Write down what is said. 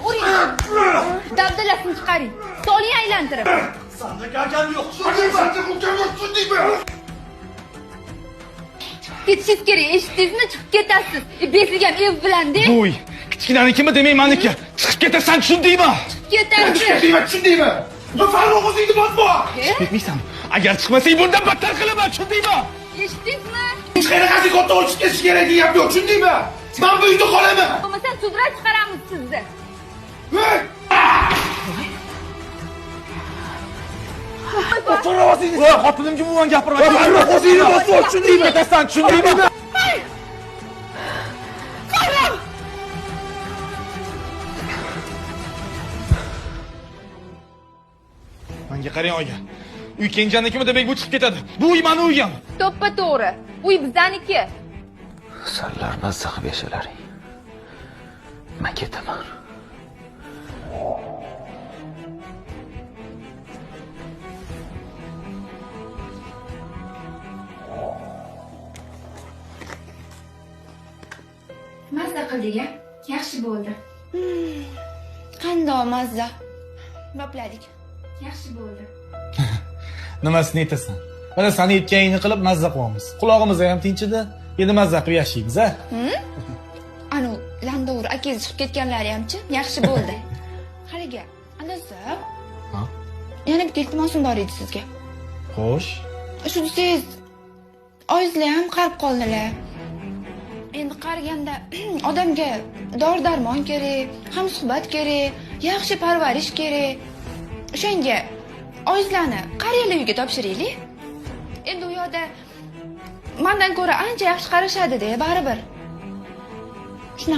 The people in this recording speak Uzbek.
Uring. Dabdalasini chiqaring. Soling aylantirib. Sandiq akam yo'q. Sandiq ukam yo'q, tushundingmi? Ketishingiz kerak, eshitdingizmi? Chiqib ketasiz. Besilgan ev bilan-da. Voy, kichkinanikimi demaymaniki. Chiqib ketasan, tushundingmi? Ketasiz. Tushundingmi? Farruh o'zingni bosma. Ketmaysan. Agar chiqmasang bundan battar qilaman, tushundingmi? Eshitdingizmi? Hech qanaqasi katta olib ketish kerak deyapti, tushundingmi? Men bu uyda qolaman. Bo'lmasa sudrab chiqaramiz sizni. Voy, xotinimga umuman gapirma. Farruh o'zingni bosma, tushundingmi? Ketasan, tushundingmi? Menga qarang oyi. Uy Kenjanikimi demak bu chiqib ketadi. Bu uy meni uyim. To'ppa to'g'ri. Uy bizniki. Sizlar mazza qilib yashalaring. Men ketaman. Mazza qildik-a? Yaxshi bo'ldi. Qandoq mazza? Bopladik. Yaxshi bo'ldi. Nimasini aytasan? Mana seni aytganingni qilib mazza qilyapmiz. Qulog'imiz ham tinchidi. Endi mazza qilib yashaymiz, a? Anu, Landover akangiz chiqib ketganlari hamchi yaxshi bo'ldi. Qaraga, anasi. Ha? Yana bitta iltimosim bor edi sizga. Xo'sh. Shu desangiz, oyizlar ham qarib qoldilar. Endi qariganda odamga dori-darmon kerak, hamsuhbat kerak, yaxshi parvarish kerak. O'shanga oyizlarni qariyalar uyiga topshiraylik. Endi u yoqda mendan ko'ra ancha yaxshi qarashadi-da, baribir. Shunaqa